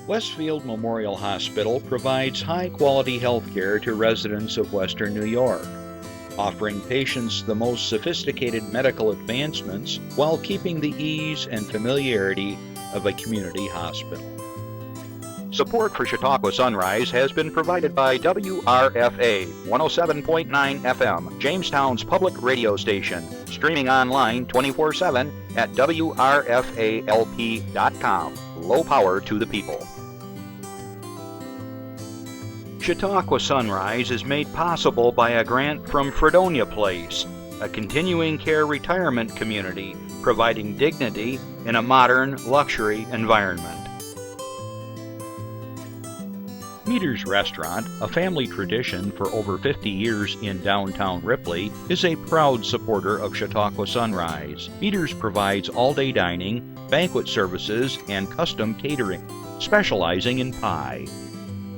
Westfield Memorial Hospital provides high-quality health care to residents of Western New York, offering patients the most sophisticated medical advancements while keeping the ease and familiarity of a community hospital. Support for Chautauqua Sunrise has been provided by WRFA 107.9 FM, Jamestown's public radio station, streaming online 24/7 at WRFALP.com. Low power to the people. Chautauqua Sunrise is made possible by a grant from Fredonia Place, a continuing care retirement community providing dignity in a modern luxury environment. Meter's Restaurant, a family tradition for over 50 years in downtown Ripley, is a proud supporter of Chautauqua Sunrise. Meter's provides all-day dining, banquet services, and custom catering, specializing in pie.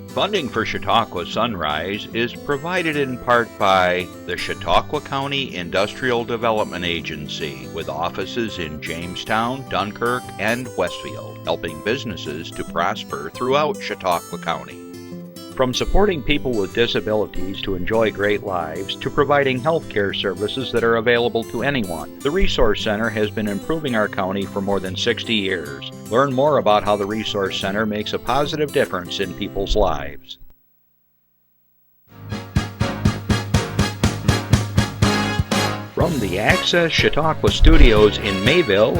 Funding for Chautauqua Sunrise is provided in part by the Chautauqua County Industrial Development Agency, with offices in Jamestown, Dunkirk, and Westfield, helping businesses to prosper throughout Chautauqua County. From supporting people with disabilities to enjoy great lives to providing health care services that are available to anyone, the Resource Center has been improving our county for more than 60 years. Learn more about how the Resource Center makes a positive difference in people's lives. From the Access Chautauqua Studios in Mayville,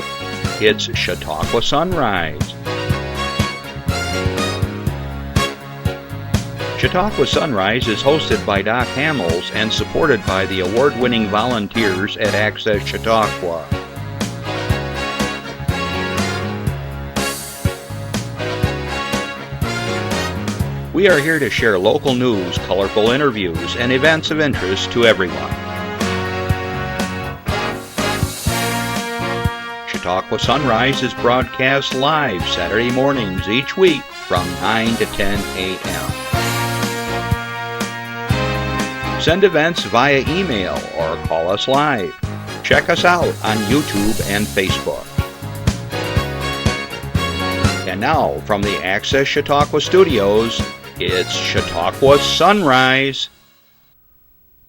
it's Chautauqua Sunrise. Chautauqua Sunrise is hosted by Doc Hamels and supported by the award-winning volunteers at Access Chautauqua. We are here to share local news, colorful interviews, and events of interest to everyone. Chautauqua Sunrise is broadcast live Saturday mornings each week from 9 to 10 a.m. Send events via email or call us live. Check us out on YouTube and Facebook. And now, from the Access Chautauqua Studios, it's Chautauqua Sunrise.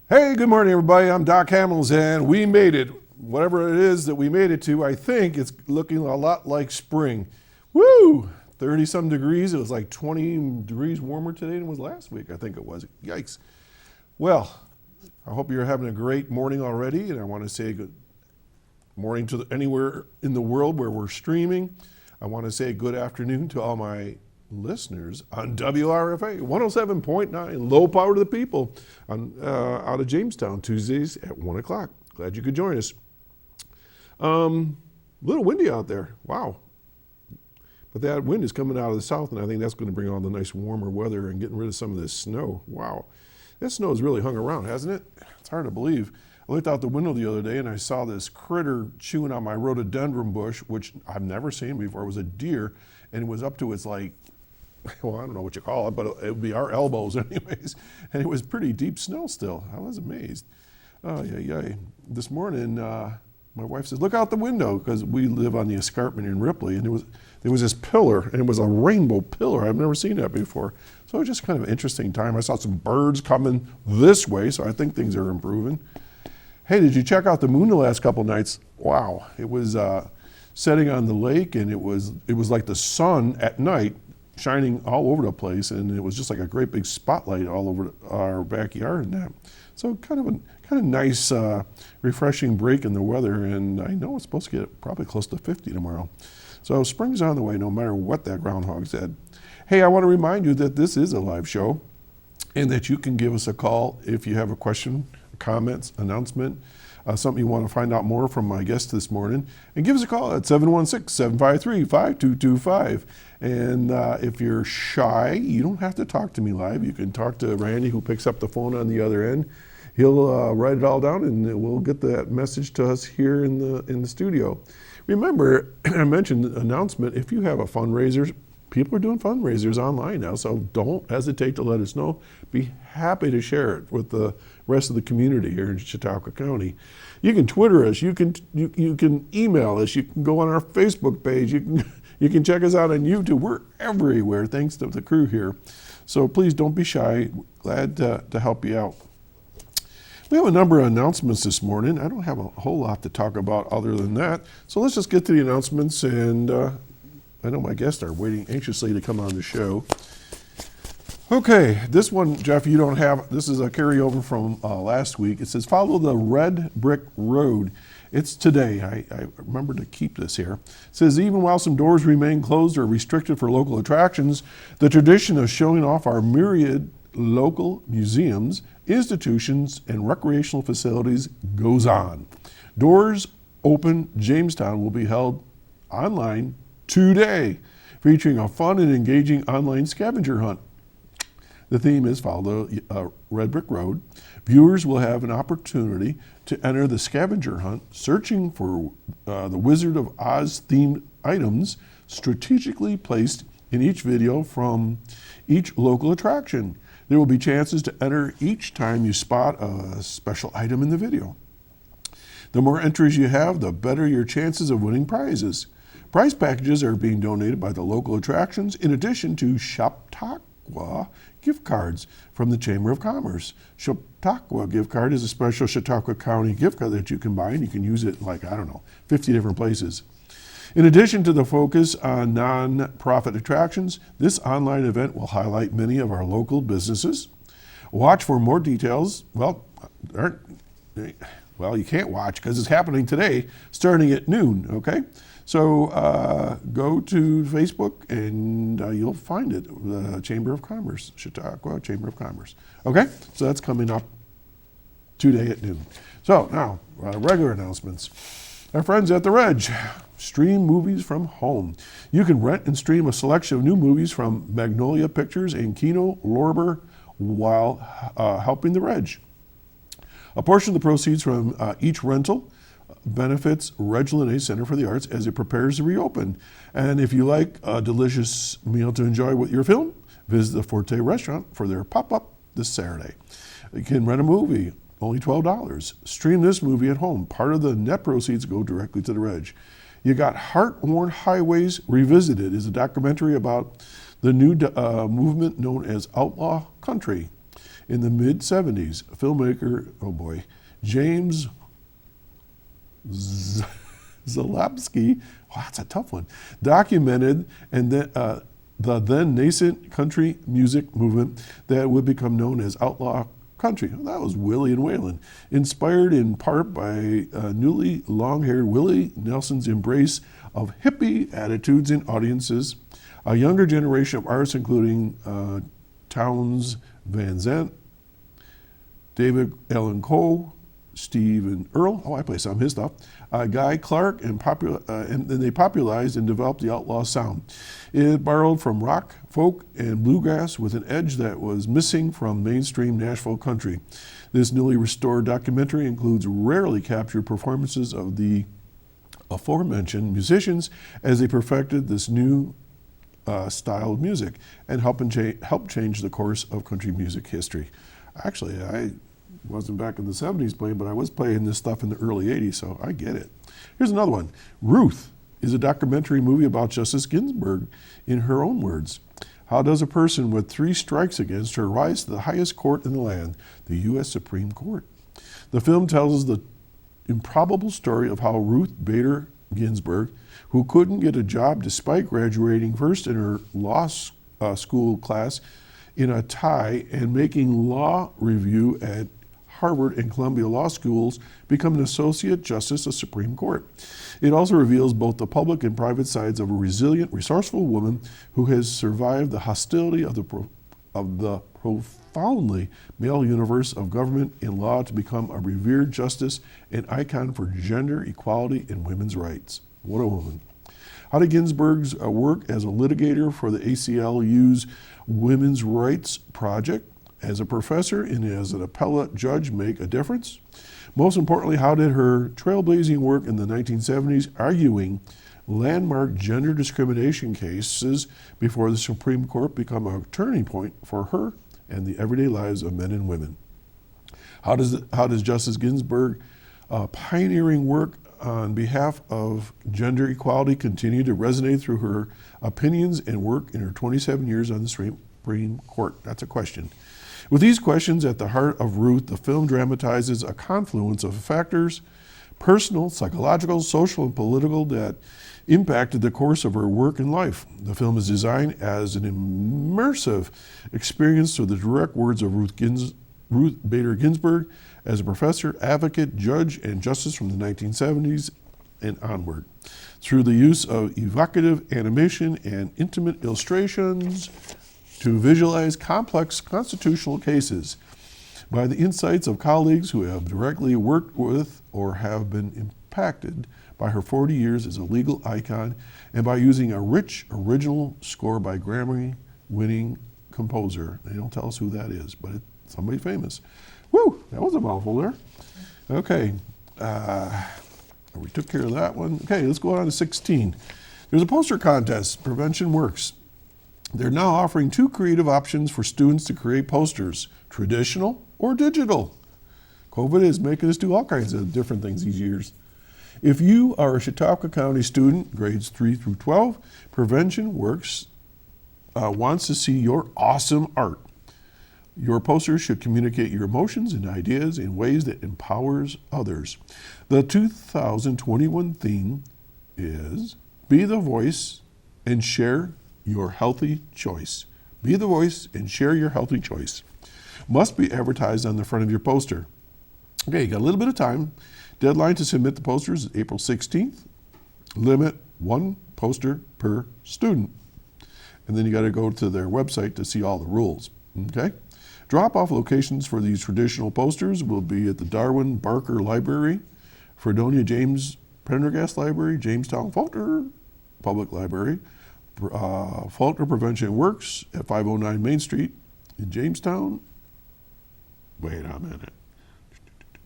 Hey, good morning, everybody. I'm Doc Hamels, and we made it. Whatever it is that we made it to, I think it's looking a lot like spring. Woo! 30-some degrees. It was like 20 degrees warmer today than it was last week, I think it was. Yikes. Well, I hope you're having a great morning already, and I want to say good morning to anywhere in the world where we're streaming. I want to say good afternoon to all my listeners on WRFA 107.9, low power to the people, out of Jamestown, Tuesdays at 1 o'clock. Glad you could join us. A little windy out there. Wow. But that wind is coming out of the south, and I think that's going to bring all the nice warmer weather and getting rid of some of this snow. Wow. This snow has really hung around, hasn't it? It's hard to believe. I looked out the window the other day and I saw this critter chewing on my rhododendron bush, which I've never seen before. It was a deer, and it was up to its well, I don't know what you call it, but it would be our elbows anyways. And it was pretty deep snow still. I was amazed. Oh, yeah. This morning, my wife says, look out the window, because we live on the escarpment in Ripley, and there was this pillar, and it was a rainbow pillar. I've never seen that before. So it was just kind of an interesting time. I saw some birds coming this way, so I think things are improving. Hey, did you check out the moon the last couple nights? Wow, it was setting on the lake, and it was like the sun at night shining all over the place, and it was just like a great big spotlight all over our backyard and that. So kind of nice, refreshing break in the weather, and I know it's supposed to get probably close to 50 tomorrow. So spring's on the way, no matter what that groundhog said. Hey, I want to remind you that this is a live show, and that you can give us a call if you have a question, comments, announcement, something you want to find out more from my guest this morning, and give us a call at 716-753-5225. And if you're shy, you don't have to talk to me live. You can talk to Randy, who picks up the phone on the other end. He'll write it all down, and we'll get that message to us here in the studio. Remember, I mentioned the announcement, if you have a fundraiser, people are doing fundraisers online now, so don't hesitate to let us know. Be happy to share it with the rest of the community here in Chautauqua County. You can Twitter us, you can email us, you can go on our Facebook page, you You can check us out on YouTube. We're everywhere, thanks to the crew here. So please don't be shy. Glad to help you out. We have a number of announcements this morning. I don't have a whole lot to talk about other than that. So let's just get to the announcements. And I know my guests are waiting anxiously to come on the show. Okay, this one, Jeff, you don't have. This is a carryover from last week. It says, follow the red brick road. It's today. I remember to keep this here. It says, even while some doors remain closed or restricted for local attractions, the tradition of showing off our myriad local museums, institutions, and recreational facilities goes on. Doors Open Jamestown will be held online today, featuring a fun and engaging online scavenger hunt. The theme is Follow the Red Brick Road. Viewers will have an opportunity to enter the scavenger hunt, searching for the Wizard of Oz themed items strategically placed in each video from each local attraction. There will be chances to enter each time you spot a special item in the video. The more entries you have, the better your chances of winning prizes. Prize packages are being donated by the local attractions in addition to Chautauqua gift cards from the Chamber of Commerce. Chautauqua gift card is a special Chautauqua County gift card that you can buy, and you can use it 50 different places. In addition to the focus on non-profit attractions, this online event will highlight many of our local businesses. Watch for more details. Well, you can't watch because it's happening today, starting at noon, okay? So go to Facebook and you'll find it, the Chamber of Commerce, Chautauqua Chamber of Commerce. Okay, so that's coming up today at noon. So now, regular announcements. Our friends at the Reg, stream movies from home. You can rent and stream a selection of new movies from Magnolia Pictures and Kino Lorber while helping the Reg. A portion of the proceeds from each rental benefits Reg Linnaeus Center for the Arts as it prepares to reopen. And if you like a delicious meal to enjoy with your film, visit the Forte restaurant for their pop-up this Saturday. You can rent a movie, only $12. Stream this movie at home. Part of the net proceeds go directly to the Reg. You got Heart-Worn Highways Revisited is a documentary about the new movement known as outlaw country. In the mid-70s, filmmaker, James Zalapsky, that's a tough one, documented and the then nascent country music movement that would become known as outlaw country. That was Willie and Waylon. Inspired in part by newly long-haired Willie Nelson's embrace of hippie attitudes in audiences, a younger generation of artists including Townes Van Zandt, David Allan Coe, Stephen Earle, I play some of his stuff, Guy Clark, and then they popularized and developed the outlaw sound. It borrowed from rock, folk, and bluegrass with an edge that was missing from mainstream Nashville country. This newly restored documentary includes rarely captured performances of the aforementioned musicians as they perfected this new style of music and helped change the course of country music history. Actually, I wasn't back in the 70s playing, but I was playing this stuff in the early 80s, so I get it. Here's another one. Ruth is a documentary movie about Justice Ginsburg in her own words. How does a person with 3 strikes against her rise to the highest court in the land, the U.S. Supreme Court? The film tells the improbable story of how Ruth Bader Ginsburg, who couldn't get a job despite graduating first in her law school class in a tie and making law review at Harvard and Columbia Law Schools, become an Associate Justice of Supreme Court. It also reveals both the public and private sides of a resilient, resourceful woman who has survived the hostility of the profoundly male universe of government and law to become a revered justice and icon for gender equality and women's rights. What a woman. How did Ginsburg's work as a litigator for the ACLU's Women's Rights Project, as a professor and as an appellate judge make a difference? Most importantly, how did her trailblazing work in the 1970s arguing landmark gender discrimination cases before the Supreme Court become a turning point for her and the everyday lives of men and women? How does Justice Ginsburg pioneering work on behalf of gender equality continue to resonate through her opinions and work in her 27 years on the Supreme Court? That's a question. With these questions at the heart of Ruth, the film dramatizes a confluence of factors, personal, psychological, social, and political, that impacted the course of her work and life. The film is designed as an immersive experience through the direct words of Ruth Bader Ginsburg as a professor, advocate, judge, and justice from the 1970s and onward. Through the use of evocative animation and intimate illustrations to visualize complex constitutional cases, by the insights of colleagues who have directly worked with or have been impacted by her 40 years as a legal icon, and by using a rich original score by Grammy-winning composer. They don't tell us who that is, but it's somebody famous. Woo, that was a mouthful there. Okay, we took care of that one. Okay, let's go on to 16. There's a poster contest, Prevention Works. They're now offering 2 creative options for students to create posters, traditional or digital. COVID is making us do all kinds of different things these years. If you are a Chautauqua County student, grades 3 through 12, Prevention Works wants to see your awesome art. Your posters should communicate your emotions and ideas in ways that empowers others. The 2021 theme is Be the Voice and Share Your Healthy Choice. Be the voice and share your healthy choice. Must be advertised on the front of your poster. Okay, you got a little bit of time. Deadline to submit the posters is April 16th. Limit 1 poster per student. And then you got to go to their website to see all the rules. Okay? Drop-off locations for these traditional posters will be at the Darwin Barker Library, Fredonia James Prendergast Library, Jamestown Faulkner Public Library, Faulkner Prevention Works at 509 Main Street in Jamestown. Wait a minute.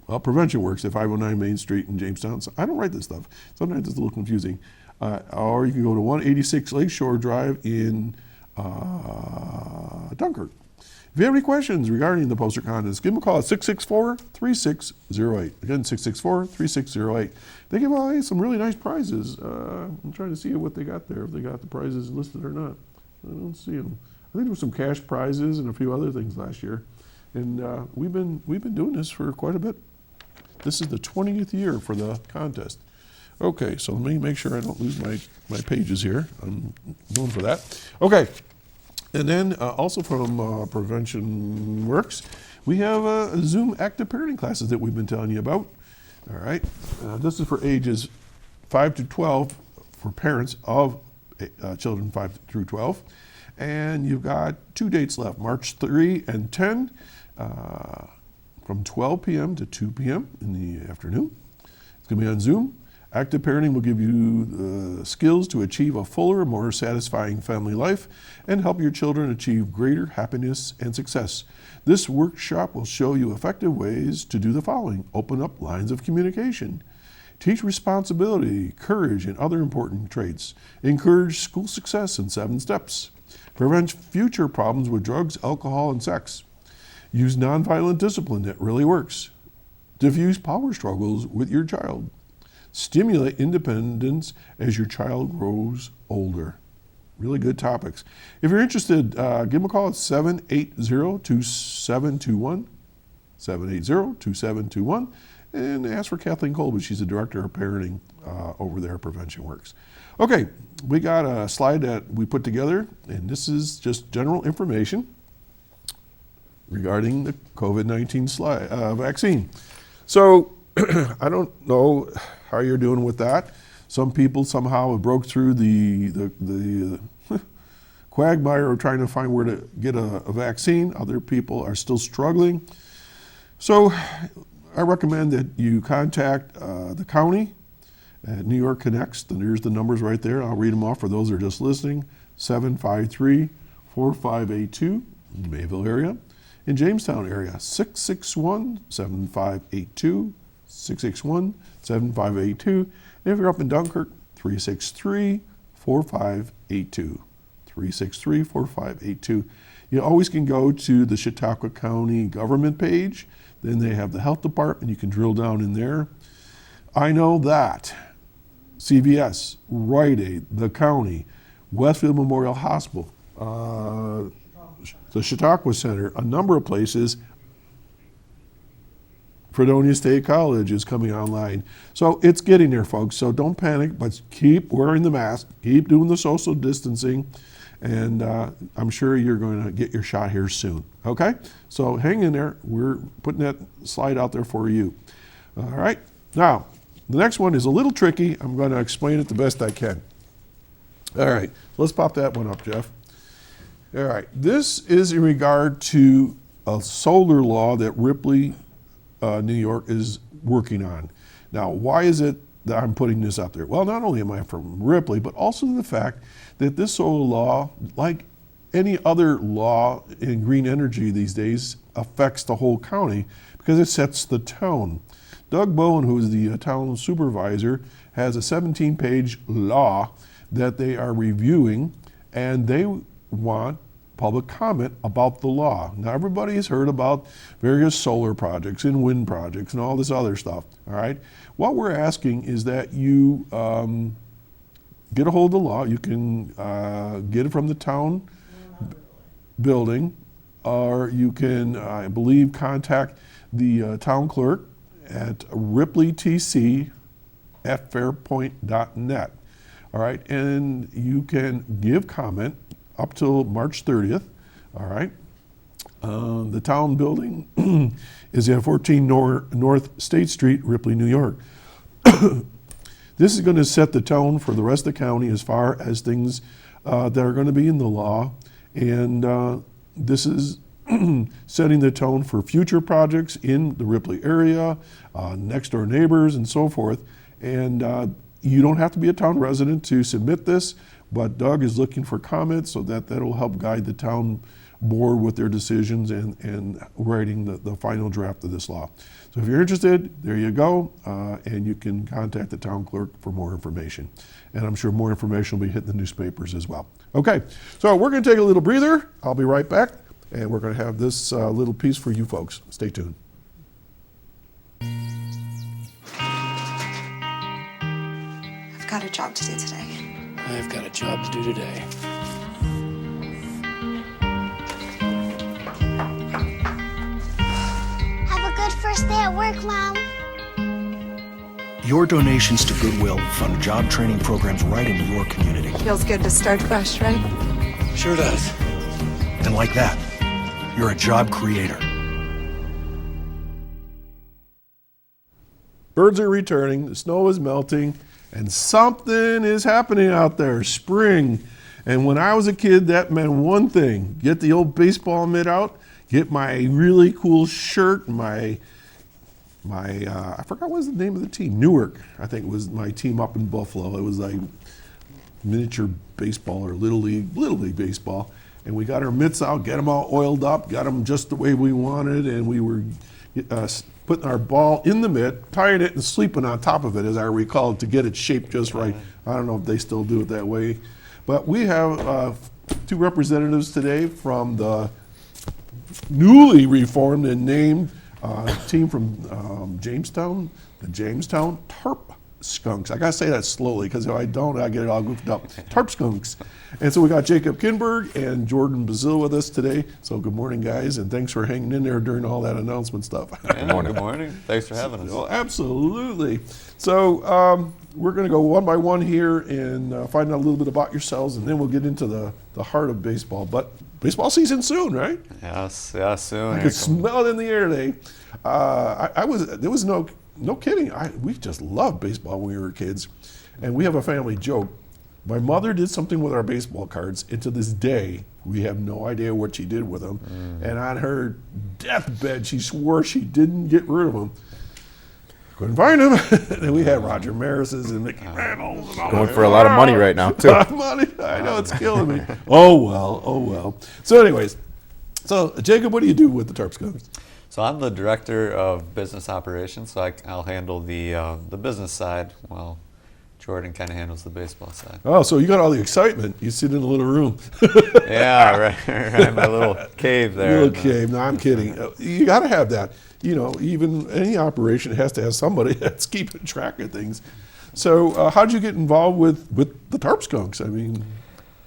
Well, Prevention Works at 509 Main Street in Jamestown. So I don't write this stuff. Sometimes it's a little confusing. Or you can go to 186 Lakeshore Drive in Dunkirk. If you have any questions regarding the poster contest, give them a call at 664-3608. Again, 664-3608. They give away some really nice prizes. I'm trying to see what they got there, if they got the prizes listed or not. I don't see them. I think there were some cash prizes and a few other things last year. And we've been doing this for quite a bit. This is the 20th year for the contest. Okay, so let me make sure I don't lose my pages here. I'm going for that. Okay, and then also from Prevention Works, we have Zoom active parenting classes that we've been telling you about. All right, this is for ages 5 to 12 for parents of children 5 through 12. And you've got 2 dates left, March 3 and 10, from 12 p.m. to 2 p.m. in the afternoon. It's going to be on Zoom. Active parenting will give you the skills to achieve a fuller, more satisfying family life and help your children achieve greater happiness and success. This workshop will show you effective ways to do the following. Open up lines of communication. Teach responsibility, courage, and other important traits. Encourage school success in 7 steps. Prevent future problems with drugs, alcohol, and sex. Use nonviolent discipline that really works. Diffuse power struggles with your child. Stimulate independence as your child grows older. Really good topics. If you're interested, give them a call at 780-2721, 780-2721, and ask for Kathleen Colby. She's the director of parenting over there at Prevention Works. Okay, we got a slide that we put together, and this is just general information regarding the COVID-19 vaccine. So I don't know how you're doing with that. Some people somehow have broke through the quagmire of trying to find where to get a vaccine. Other people are still struggling. So I recommend that you contact the county at New York Connects. There's the numbers right there. I'll read them off for those who are just listening. 753-4582 in the Mayville area. In Jamestown area, 661-7582, 661-7582. And if you're up in Dunkirk, 363-4582, 363-4582. You always can go to the Chautauqua County government page. Then they have the health department. You can drill down in there. I know that CVS, Rite Aid, the county, Westfield Memorial Hospital, the Chautauqua Center, a number of places. Fredonia State College is coming online. So it's getting there, folks. So don't panic, but keep wearing the mask, keep doing the social distancing, and I'm sure you're going to get your shot here soon. Okay? So hang in there. We're putting that slide out there for you. All right? Now, the next one is a little tricky. I'm going to explain it the best I can. All right. Let's pop that one up, Jeff. All right. This is in regard to a solar law that Ripley, New York is working on. Now, why is it that I'm putting this out there? Well, not only am I from Ripley, but also the fact that this solar law, like any other law in green energy these days, affects the whole county because it sets the tone. Doug Bowen, who is the town supervisor, has a 17-page law that they are reviewing, and they want public comment about the law. Now, everybody has heard about various solar projects and wind projects and all this other stuff, all right? What we're asking is that you get a hold of the law. You can get it from the town building, or you can, I believe, contact the town clerk at ripleytc@fairpoint.net, all right? And you can give comment up till March 30th, all right? The town building is at 14 North State Street, Ripley, New York. This is going to set the tone for the rest of the county as far as things that are going to be in the law, and this is setting the tone for future projects in the Ripley area, next door neighbors, and so forth. And you don't have to be a town resident to submit this, but Doug is looking for comments so that that'll help guide the town board with their decisions and writing the final draft of this law. So if you're interested, there you go, and you can contact the town clerk for more information. And I'm sure more information will be hitting the newspapers as well. Okay, so we're going to take a little breather. I'll be right back, and we're going to have this little piece for you folks. Stay tuned. I've got a job to do today. I've got a job to do today. Have a good first day at work, Mom. Your donations to Goodwill fund job training programs right into your community. Feels good to start fresh, right? Sure does. And like that, you're a job creator. Birds are returning, the snow is melting, and something is happening out there, spring. And when I was a kid, that meant one thing: get the old baseball mitt out, get my really cool shirt, my I forgot what was the name of the team, Newark, I think was my team up in Buffalo. It was like miniature baseball or little league baseball. And we got our mitts out, get them all oiled up, got them just the way we wanted, and we were putting our ball in the mitt, tying it and sleeping on top of it, as I recall, to get it shaped just right. I don't know if they still do it that way. But we have two representatives today from the newly reformed and named team from Jamestown, the Jamestown Tarp Skunks. I gotta say that slowly, because if I don't, I get it all goofed up. Tarp Skunks. And so we got Jacob Kindberg and Jordan Basile with us today. So good morning, guys, and thanks for hanging in there during all that announcement stuff. Good morning. Thanks for having us. Oh, absolutely. So we're going to go one by one here and find out a little bit about yourselves, and then we'll get into the heart of baseball. But baseball season soon, right? Yes, soon. I could smell it in the air today. There was no kidding. We just loved baseball when we were kids, and we have a family joke. My mother did something with our baseball cards, and to this day, we have no idea what she did with them. And on her deathbed, she swore she didn't get rid of them. Couldn't find them. And we had Roger Maris's and Mickey Mantles. And all Going that. for a lot of money right now, too. A lot of money. I know, it's killing me. Oh well. So anyways, Jacob, what do you do with the Tarp Skunks? So I'm the director of business operations, so I'll handle the business side while Jordan kind of handles the baseball side. Oh, so you got all the excitement. You sit in a little room. Yeah, right. My little cave there. Little cave. No, I'm kidding. You got to have that. even any operation has to have somebody that's keeping track of things. So how did you get involved with the Tarp Skunks? I mean,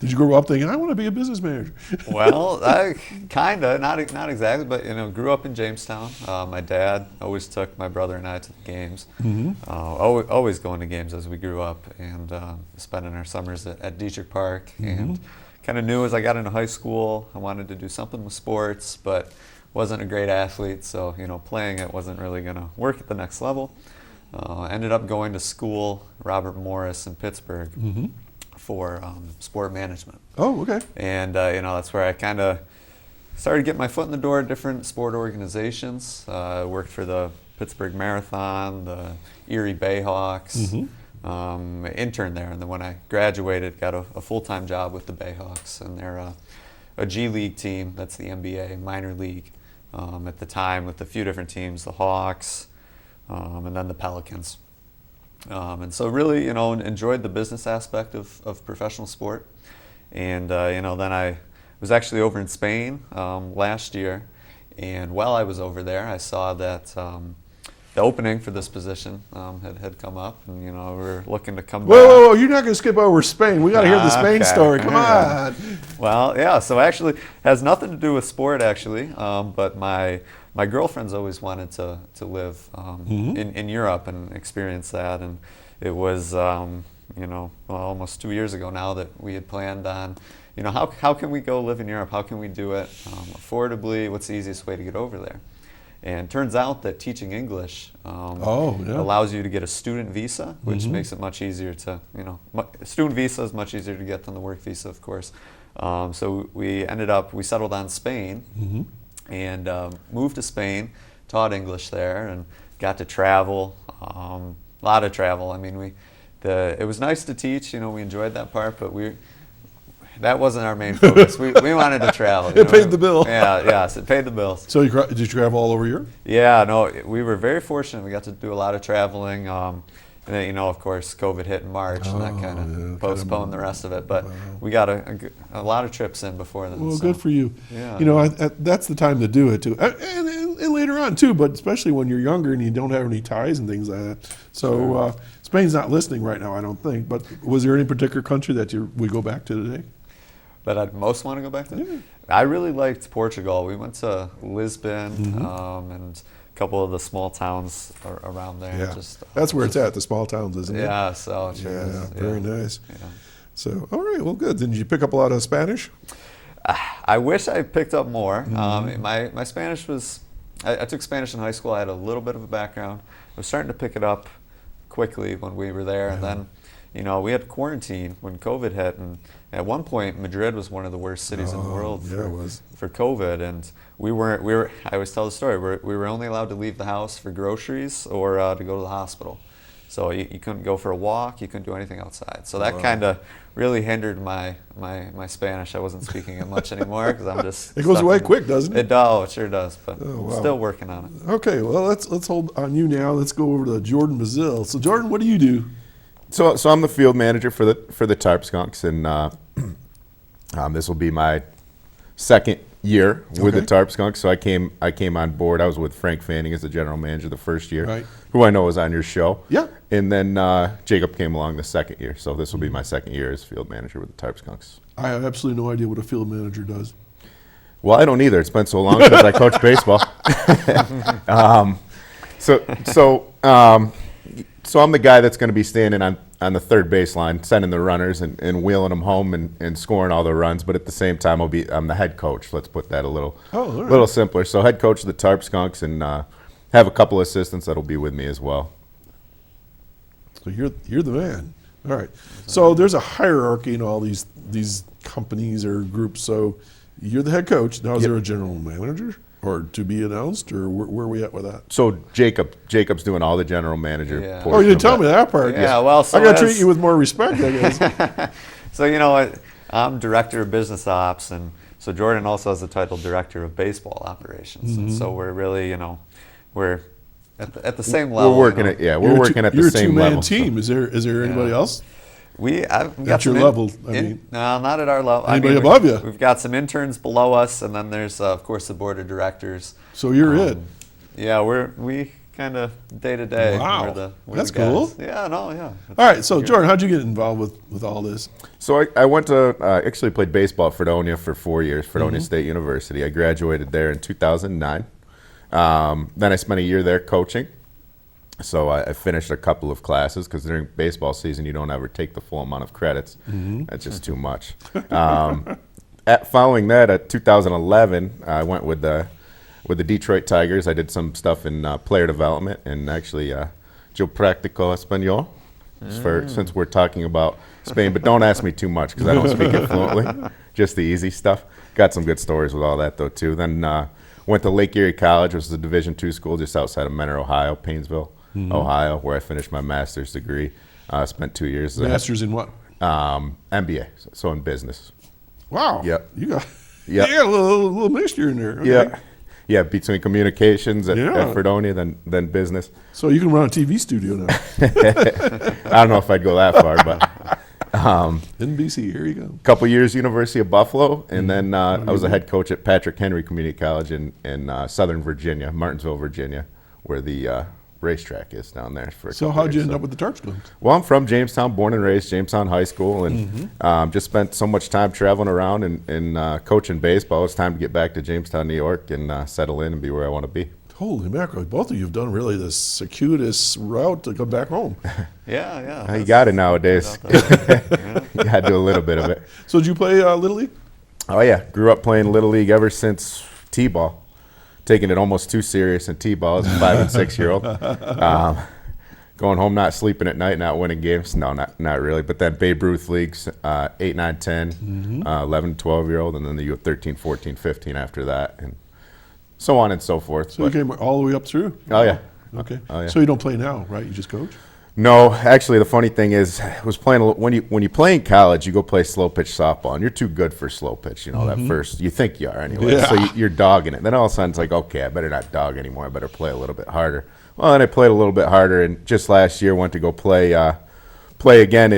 did you grow up thinking, I want to be a business manager? Well, I kinda, not exactly, but grew up in Jamestown. My dad always took my brother and I to the games. Always going to games as we grew up, and spending our summers at Dietrich Park. And kind of knew as I got into high school, I wanted to do something with sports, but wasn't a great athlete, so playing it wasn't really going to work at the next level. Ended up going to school, Robert Morris in Pittsburgh, for sport management. Oh, okay. And that's where I kind of started getting my foot in the door at different sport organizations. Worked for the Pittsburgh Marathon, the Erie Bayhawks, interned there, and then when I graduated, got a full-time job with the Bayhawks, and they're a G League team. That's the NBA minor league at the time, with a few different teams, the Hawks, and then the Pelicans. And so really, enjoyed the business aspect of professional sport. And, then I was actually over in Spain last year. And while I was over there, I saw that the opening for this position had come up. And, we were looking to come back. Whoa, you're not going to skip over Spain. We got to hear the Spain story. Come on. Well, yeah, so actually has nothing to do with sport, actually. But my girlfriend's always wanted to live in Europe and experience that, and it was almost 2 years ago now that we had planned on how can we go live in Europe, how can we do it affordably, what's the easiest way to get over there. And turns out that teaching English allows you to get a student visa, which makes it much easier to student visa is much easier to get than the work visa, of course. So we settled on Spain. And moved to Spain, taught English there, and got to travel. A lot of travel. I mean, it was nice to teach. We enjoyed that part, but that wasn't our main focus. We wanted to travel. It paid the bill. Yes, it paid the bills. So did you travel all over Europe? Yeah, no, we were very fortunate. We got to do a lot of traveling. And then, of course, COVID hit in March, and that kind of postponed the rest of it. But we got a lot of trips in before then. Well, so. good for you. Yeah. That's the time to do it, too. And later on, too, but especially when you're younger and you don't have any ties and things like that. So Spain's not listening right now, I don't think. But was there any particular country that we go back to today? That I'd most want to go back to? Yeah. I really liked Portugal. We went to Lisbon and couple of the small towns around there. Yeah, that's where it's at, the small towns, isn't it? Yeah, so it sure is. Very nice. Yeah. So, all right, well, good. Did you pick up a lot of Spanish? I wish I picked up more. My Spanish was, I took Spanish in high school. I had a little bit of a background. I was starting to pick it up quickly when we were there, and then we had quarantine when COVID hit, and at one point Madrid was one of the worst cities in the world for COVID, and we were. I always tell the story. We were only allowed to leave the house for groceries or to go to the hospital. So you couldn't go for a walk. You couldn't do anything outside. So that kind of really hindered my Spanish. I wasn't speaking it much anymore because I'm just. It goes away quick, doesn't it? It sure does. But I'm still working on it. Okay, well let's hold on you now. Let's go over to Jordan Basile. So Jordan, what do you do? So I'm the field manager for the Tarp Skunks, and this will be my second year with the Tarp Skunks. So I came on board. I was with Frank Fanning as the general manager the first year, who I know was on your show. Yeah. And then Jacob came along the second year. So this will be my second year as field manager with the Tarp Skunks. I have absolutely no idea what a field manager does. Well, I don't either. It's been so long since I coached baseball. So I'm the guy that's going to be standing on the third baseline, sending the runners and wheeling them home and scoring all the runs. But at the same time, I'm the head coach. Let's put that a little simpler. So head coach of the Tarp Skunks, and have a couple assistants that'll be with me as well. So you're the man. All right. So there's a hierarchy in all these companies or groups. So you're the head coach. Now is there a general manager? Or to be announced, or where are we at with that? So Jacob's doing all the general manager. Yeah. Oh, you didn't tell me that part. Yeah, well, so I got to treat you with more respect, I guess. So I'm director of business ops, and so Jordan also has the title director of baseball operations. And so we're really, we're at the same level. We're working at we're working at the same level. You're a two-man team. Is there anybody else? We got at your level. No, not at our level. Anybody above you? We've got some interns below us, and then there's of course the board of directors. So you're it. Yeah, we kind of day to day. Wow. We're That's the guys. cool. Yeah, no, yeah. All right, so Jordan, how'd you get involved with all this? So I went to, actually played baseball at Fredonia for 4 years, Fredonia State University. I graduated there in 2009. Then I spent a year there coaching. So I finished a couple of classes because during baseball season you don't ever take the full amount of credits. That's just too much. Following that, at 2011, I went with the Detroit Tigers. I did some stuff in player development and actually yo practico español since we're talking about Spain. But don't ask me too much because I don't speak it fluently. Just the easy stuff. Got some good stories with all that though too. Then went to Lake Erie College, which is a Division II school just outside of Mentor, Ohio, Painesville, Ohio, where I finished my master's degree. Spent 2 years there. Master's in what? MBA, so in business. Wow. Yep. You got Yep. a little mixture in there. Okay. Yeah. Yeah, between communications at Yeah. Fredonia, then business. So you can run a TV studio now. I don't know if I'd go that far, but NBC, here you go. couple years University of Buffalo, and then I was a head coach at Patrick Henry Community College in Southern Virginia, Martinsville, Virginia, where the racetrack is down there. So how'd you end up with the Tarp Skunks? Well, I'm from Jamestown, born and raised Jamestown High School, and just spent so much time traveling around and coaching baseball. It's time to get back to Jamestown, New York, and settle in and be where I want to be. Holy mackerel, both of you have done really the circuitous route to come back home. Yeah. You got it nowadays. You got to do a little bit of it. So did you play Little League? Oh, yeah. Grew up playing Little League ever since T-ball. Taking it almost too serious in T-ball as a 5 and 6 year old. Going home, not sleeping at night, not winning games. No, not really. But then Babe Ruth leagues, 8, 9, 10, 11, 12-year-old, and then you have 13, 14, 15 after that, and so on and so forth. So you came all the way up through? Oh, yeah. Okay. Oh, yeah. So you don't play now, right? You just coach? No, actually, the funny thing is, I was playing when you play in college, you go play slow pitch softball, and you're too good for slow pitch. You know that first, you think you are anyway. Yeah. So you're dogging it. Then all of a sudden, it's like, okay, I better not dog anymore. I better play a little bit harder. Well, then I played a little bit harder, and just last year went to go play again.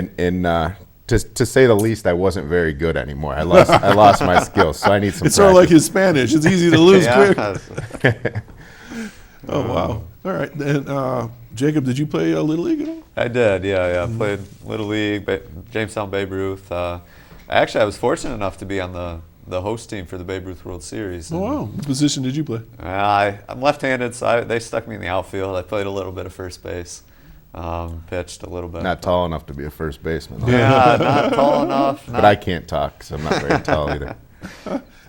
To say the least, I wasn't very good anymore. I lost my skills, so I need some. It's sort of like his Spanish. It's easy to lose quick. Yeah. Oh, wow. All right. And Jacob, did you play Little League at all? I did, yeah. I played Little League, Jamestown Babe Ruth. Actually, I was fortunate enough to be on the host team for the Babe Ruth World Series. Oh, wow. What position did you play? I'm left-handed, so they stuck me in the outfield. I played a little bit of first base, pitched a little bit. Not tall enough to be a first baseman. Yeah, not tall enough. But I can't talk, so I'm not very tall either.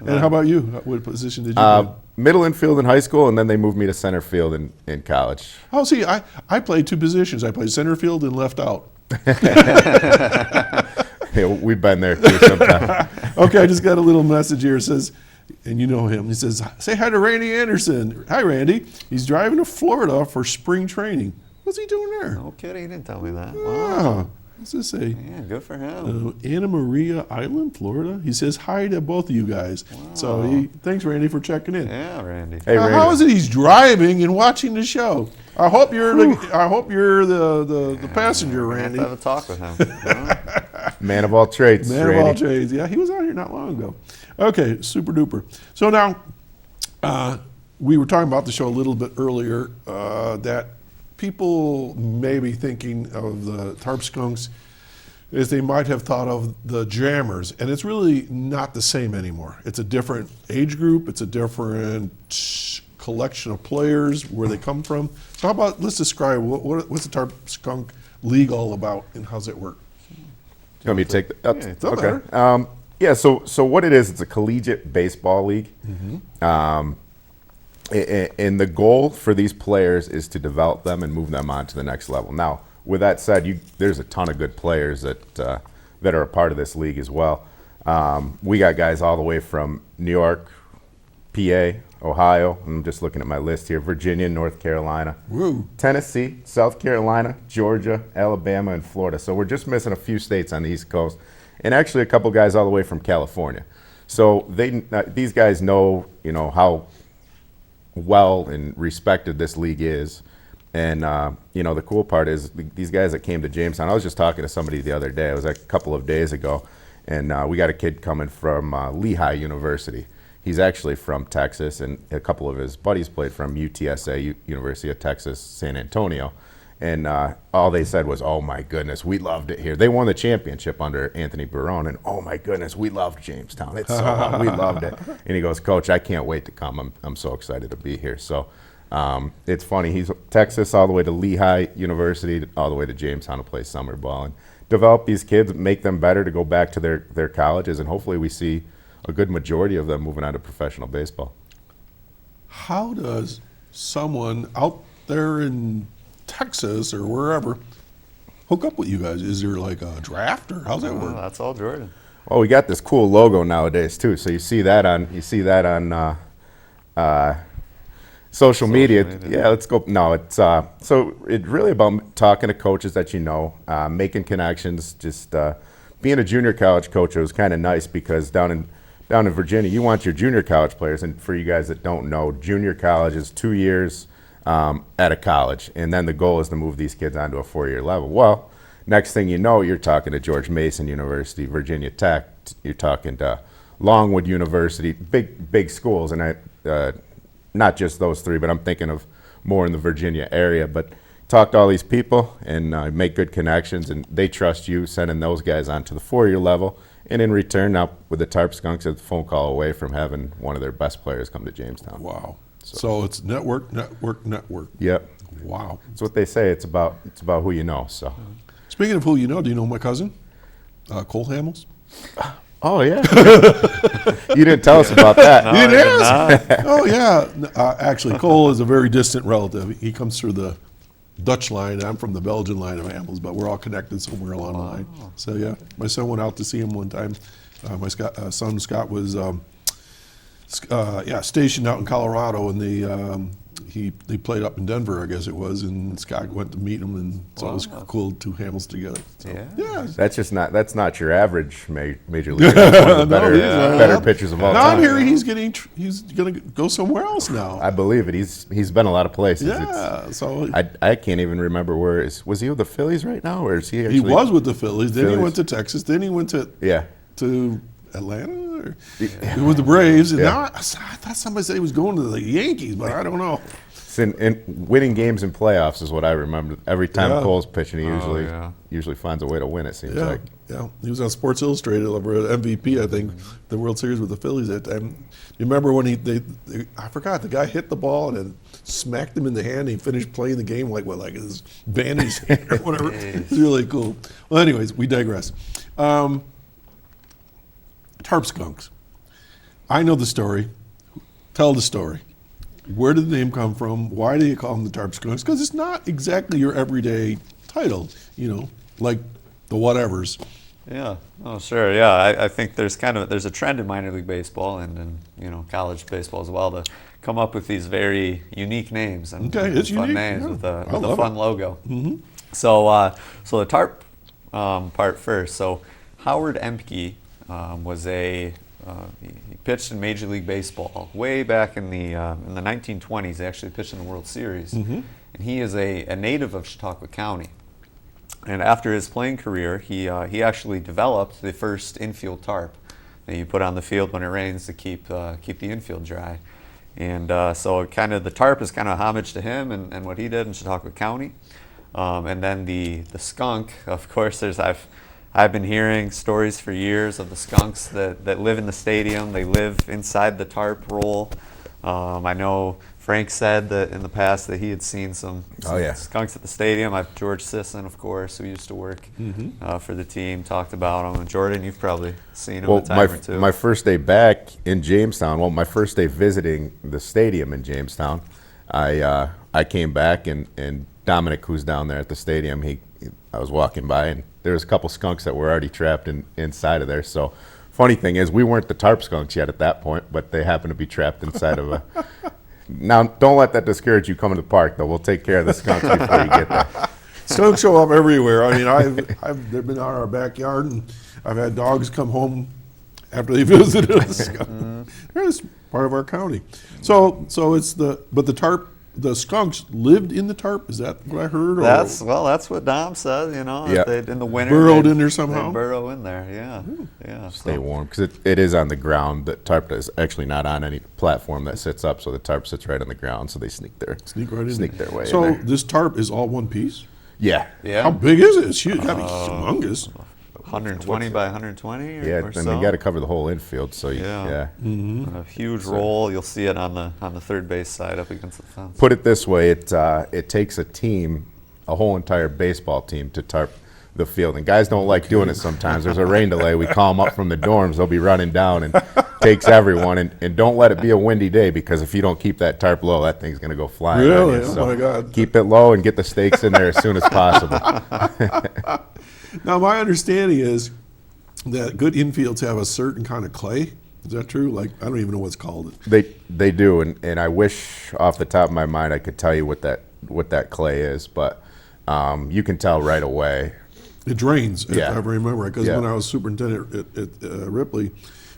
And how about you? What position did you play? Middle infield in high school, and then they moved me to center field in college. Oh, see, I played two positions. I played center field and left out. Yeah, we've been there too sometimes. Okay, I just got a little message here. It says, and you know him. He says, say hi to Randy Anderson. Hi, Randy. He's driving to Florida for spring training. What's he doing there? No kidding, he didn't tell me that. Wow. Wow. What's this say? Yeah, good for him. Anna Maria Island, Florida. He says hi to both of you guys. Wow. So thanks, Randy, for checking in. Yeah, Randy. Hey, Randy. How is it he's driving and watching the show? I hope you're the passenger, Randy. Have a talk with him. Man of all trades, Man Randy. of all trades. Yeah, he was out here not long ago. Okay, super duper. So now, we were talking about the show a little bit earlier that people may be thinking of the Tarp Skunks as they might have thought of the Jammers, and it's really not the same anymore. It's a different age group. It's a different collection of players, where they come from. So how about, let's describe what's the Tarp Skunk League all about, and how's it work? You want me to take that? Yeah, Okay. Yeah, so what it is, it's a collegiate baseball league. And the goal for these players is to develop them and move them on to the next level. Now, with that said, there's a ton of good players that are a part of this league as well. We got guys all the way from New York, PA, Ohio. I'm just looking at my list here. Virginia, North Carolina, Woo. Tennessee, South Carolina, Georgia, Alabama, and Florida. So we're just missing a few states on the East Coast, and actually a couple guys all the way from California. So these guys know, how well and respected this league is. And the cool part is these guys that came to Jamestown. I was just talking to somebody the other day. It was a couple of days ago, and we got a kid coming from Lehigh University. he's actually from Texas, and a couple of his buddies played from UTSA, University of Texas, San Antonio. And all they said was, "Oh my goodness, we loved it here." They won the championship under Anthony Barone, and oh my goodness, we loved Jamestown. It's so fun. We loved it. And he goes, "Coach, I can't wait to come. I'm so excited to be here." So it's funny. He's Texas all the way to Lehigh University, all the way to Jamestown to play summer ball and develop these kids, make them better to go back to their colleges, and hopefully we see a good majority of them moving on to professional baseball. How does someone out there in Texas or wherever hook up with you guys? Is there like a draft, or how's that work? That's all Jordan. Well, we got this cool logo nowadays too, so you see that on social media. Yeah, let's go. No, it's so it's really about talking to coaches that you know, making connections. Just being a junior college coach, it was kind of nice because down in Virginia, you want your junior college players, and for you guys that don't know, junior college is 2 years at a college, and then the goal is to move these kids onto a 4-year level. Well, next thing you know, you're talking to George Mason University, Virginia Tech, you're talking to Longwood University, big schools, and not just those three, but I'm thinking of more in the Virginia area. But talk to all these people and make good connections, and they trust you sending those guys on to the 4-year level. And in return, now with the Tarp Skunks, it's a phone call away from having one of their best players come to Jamestown. Wow. So it's network. Yep. Wow. That's what they say. It's about who you know. So. Speaking of who you know, do you know my cousin, Cole Hamels? Oh yeah. You didn't tell us about that. No, It I did is. Oh yeah. Actually, Cole is a very distant relative. He comes through the Dutch line. I'm from the Belgian line of Hamels, but we're all connected somewhere along the line. So yeah, my son went out to see him one time. My son Scott was stationed out in Colorado, and he played up in Denver, I guess it was, and Scott went to meet him, and so it was cool, two Hamels together. So, yeah. That's not your average major league. That's one of the better pitchers of all Now time. I'm hearing he's going to go somewhere else now. I believe it. He's been a lot of places. Yeah, so I can't even remember was he with the Phillies right now, or is he actually? he was with the Phillies. Then he went to Texas. Then he went to Atlanta. Or it was the Braves. And now I thought somebody said he was going to the Yankees, but I don't know. And winning games in playoffs is what I remember. Every time Cole's pitching, he usually finds a way to win. It seems like. Yeah, he was on Sports Illustrated over at MVP, I think, the World Series with the Phillies at that time. You remember when I forgot, the guy hit the ball and then smacked him in the hand, and he finished playing the game like his band in his hand or whatever. It's really cool. Well, anyways, we digress. Tarp Skunks. I know the story. Tell the story. Where did the name come from? Why do you call them the Tarp Skunks? Because it's not exactly your everyday title, like the whatevers. Yeah. Oh, sure. Yeah. I think there's a trend in minor league baseball and college baseball as well to come up with these very unique names and fun unique. names with a fun logo. Mm-hmm. So the Tarp part first. So Howard Empke was he pitched in Major League Baseball way back in the 1920s. He actually pitched in the World Series, and he is a native of Chautauqua County. And after his playing career, he actually developed the first infield tarp that you put on the field when it rains to keep the infield dry. And so the tarp is kind of homage to him and what he did in Chautauqua County. And then the skunk, of course, I've been hearing stories for years of the skunks that live in the stadium. They live inside the tarp roll. I know Frank said that in the past that he had seen some skunks at the stadium. George Sisson, of course, who used to work for the team, talked about them. And Jordan, you've probably seen them a time or two. My first day back in Jamestown, my first day visiting the stadium in Jamestown, I came back and Dominic, who's down there at the stadium, I was walking by and there was a couple skunks that were already trapped inside of there. So funny thing is, we weren't the Tarp Skunks yet at that point, but they happened to be trapped inside of a. Now, don't let that discourage you coming to the park, though. We'll take care of the skunks before you get there. Skunks show up everywhere. I mean, they've been out in our backyard, and I've had dogs come home after they visited a skunk. They're just part of our county. So it's the Tarp the Skunks lived in the tarp. Is that what I heard? Or That's what Dom said. You know, Yeah. if in the winter burrowed in there somehow. They burrow in there. Yeah, yeah. Stay So, warm because it is on the ground. The tarp is actually not on any platform that sits up, so the tarp sits right on the ground. So they sneak sneak right in. their way. So in there. this tarp is all one piece. Yeah, yeah. How big is it? It's huge. Gotta be humongous. 120 by 120 yeah. or And so. you got to cover the whole infield. So Yeah. yeah. A huge roll. You'll see it on the third base side up against the fence. Put it this way: it takes a team, a whole entire baseball team, to tarp the field. And guys don't like doing it sometimes. There's a rain delay. We call them up from the dorms. They'll be running down, and takes everyone. And don't let it be a windy day, because if you don't keep that tarp low, that thing's going to go flying. Really? on you. Oh So my God. keep it low and get the stakes in there as soon as possible. Now, my understanding is that good infields have a certain kind of clay. Is that true? Like, I don't even know what's called. They do, and I wish off the top of my mind I could tell you what that clay is, but you can tell right away. It drains, if Yeah. I remember it. Because Yeah. when I was superintendent at Ripley,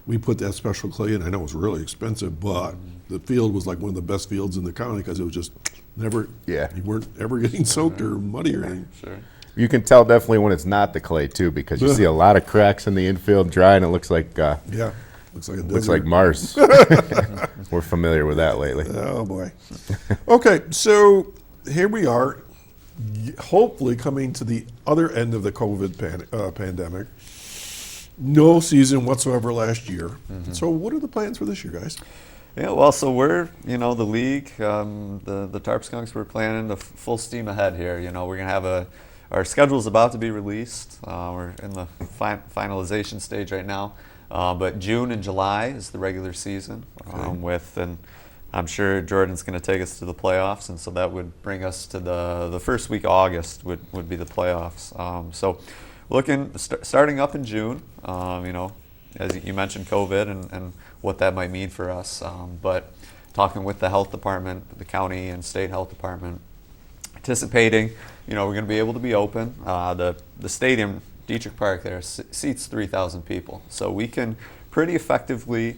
we put that special clay in. I know it was really expensive, but the field was like one of the best fields in the county because it was just never, Yeah. you weren't ever getting soaked or muddy or anything. Sure. You can tell definitely when it's not the clay too, because you see a lot of cracks in the infield dry, and it looks like Yeah, looks like a looks desert. like Mars. We're familiar with that lately. Oh boy. Okay, so here we are, hopefully coming to the other end of the COVID pandemic. No season whatsoever last year. So what are the plans for this year, guys? Yeah, well, so we're, the league, the Tarp Skunks, we're planning to full steam ahead here. We're going to have our schedule's about to be released. We're in the finalization stage right now. But June and July is the regular season and I'm sure Jordan's going to take us to the playoffs, and so that would bring us to the first week of August would be the playoffs. So starting up in June, as you mentioned, COVID and what that might mean for us. But talking with the health department, the county and state health department, anticipating, we're going to be able to be open. The stadium, Dietrich Park there, seats 3,000 people. So we can pretty effectively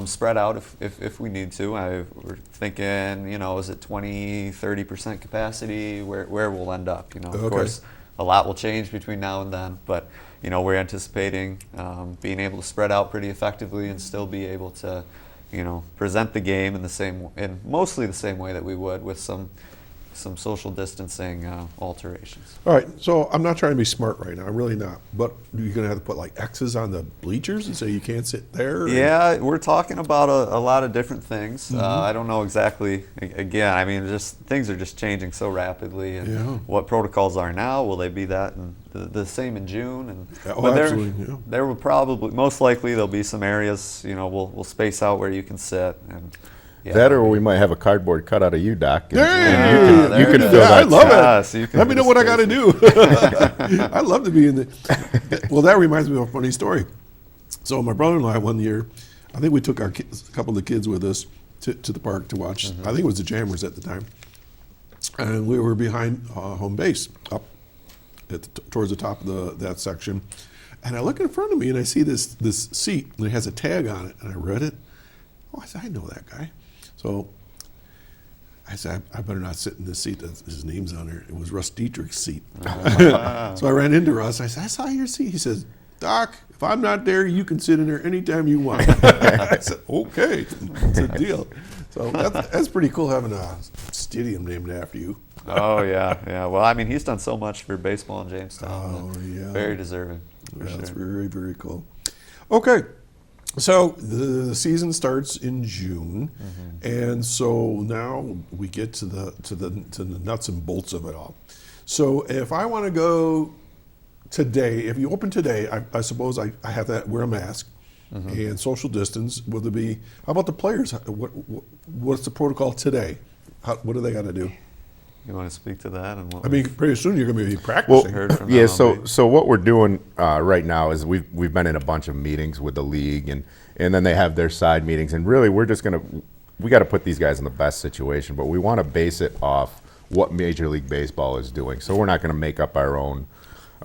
spread out if we need to. We're thinking, is it 20, 30% capacity, where we'll end up. Of course, a lot will change between now and then, but we're anticipating being able to spread out pretty effectively and still be able to, present the game in mostly the same way that we would, with some social distancing alterations. All right, so I'm not trying to be smart right now. I'm really not. But you're going to have to put like X's on the bleachers and say you can't sit there? Yeah, we're talking about a lot of different things. I don't know exactly. Again, I mean, just things are just changing so rapidly. And what protocols are now, will they be that and the same in June? And absolutely. There will probably, most likely, there'll be some areas. We'll space out where you can sit and. Yeah, that, or we might have a cardboard cutout of you, Doc. And There you can it fill is. that. I love Yeah, it. so you can Let me do know the what I got to spaces. do. I love to be in the. Well, that reminds me of a funny story. So my brother-in-law one year, I think we took a couple of the kids with us to the park to watch. I think it was the Jammers at the time, and we were behind home base up towards the top of that section. And I look in front of me and I see this seat and it has a tag on it, and I read it. Oh, I said, I know that guy. So I said, I better not sit in this seat. His name's on there. It was Russ Dietrich's seat. So I ran into Russ. I said, I saw your seat. He says, Doc, if I'm not there, you can sit in there anytime you want. I said, okay, it's a deal. So that's pretty cool having a stadium named after you. Oh, yeah. Well, I mean, he's done so much for baseball in Jamestown. Oh, yeah. Very deserving. That's very, very cool. Okay. So the season starts in June, and so now we get to the nuts and bolts of it all. So if I want to go today, if you open today, I suppose I have to wear a mask and social distance. Will there be? How about the players? What's the protocol today? What do they got to do? You want to speak to that? And what I mean, pretty soon you're going to be practicing. heard from Yeah, them, so what we're doing right now is we've been in a bunch of meetings with the league, and then they have their side meetings, and really we got to put these guys in the best situation, but we want to base it off what Major League Baseball is doing. So we're not going to make up our own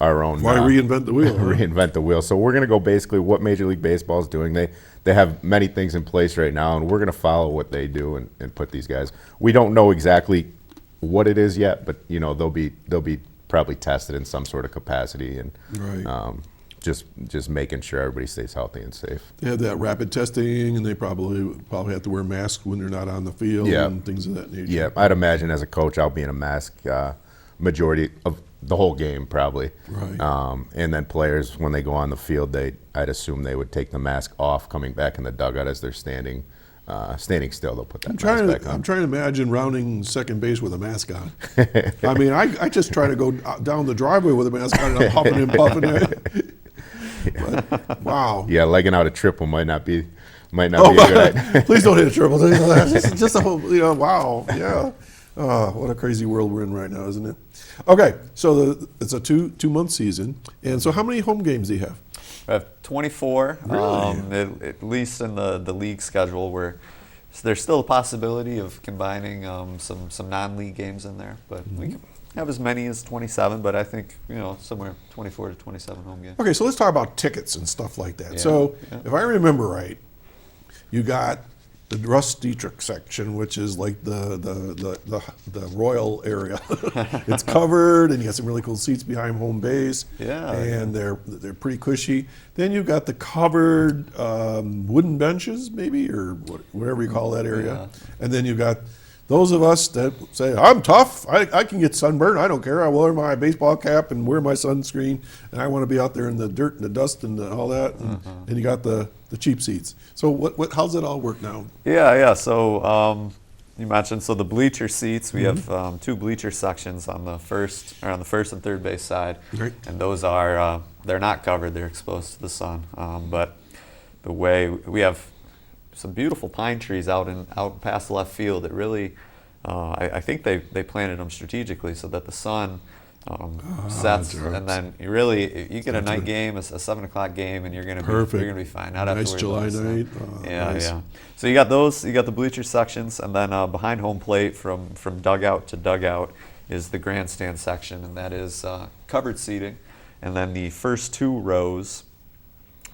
our own. Why reinvent the wheel? Huh? Reinvent the wheel. So we're going to go basically what Major League Baseball is doing. They have many things in place right now, and we're going to follow what they do and put these guys. We don't know exactly what it is yet, but they'll be probably tested in some sort of capacity, and right. Just making sure everybody stays healthy and safe. They have that rapid testing, and they probably have to wear masks when they're not on the field and things of that nature. Yeah, I'd imagine as a coach, I'll be in a mask majority of the whole game probably. Right. And then players, when they go on the field, I'd assume they would take the mask off coming back in the dugout as they're standing still. They'll put that mask back on. I'm trying to imagine rounding second base with a mask on. I mean, I just try to go down the driveway with a mask on, and I'm huffing and puffing it. But, wow. Yeah, legging out a triple might not be a good idea. Please don't hit a triple. Just a whole, wow, yeah. What a crazy world we're in right now, isn't it? Okay, so it's a two-month season, and so how many home games do you have? We have 24, Really? at least in the league schedule. Where there's still a possibility of combining some non-league games in there, but we can have as many as 27. But I think somewhere 24 to 27 home games. Okay, so let's talk about tickets and stuff like that. Yeah, So if I remember right, you got the Russ Dietrich section, which is like the royal area. It's covered, and you got some really cool seats behind home base. Yeah, and they're pretty cushy. Then you've got the covered wooden benches, maybe, or whatever you call that area. Yeah. And then you've got those of us that say, I'm tough, I can get sunburned, I don't care, I wear my baseball cap and wear my sunscreen, and I want to be out there in the dirt and the dust and all that. And you got the cheap seats. So how's it all work now? Yeah. So you mentioned the bleacher seats. We have two bleacher sections on the first and third base side, Right. and those are they're not covered; they're exposed to the sun. But the way we have some beautiful pine trees out past left field that really, I think they planted them strategically so that the sun sets, and then you get a night game, a 7 o'clock game, and you're gonna be fine. Not Nice have to worry July about night. Nice. So you got those. You got the bleacher sections, and then behind home plate, from dugout to dugout, is the grandstand section, and that is covered seating. And then the first two rows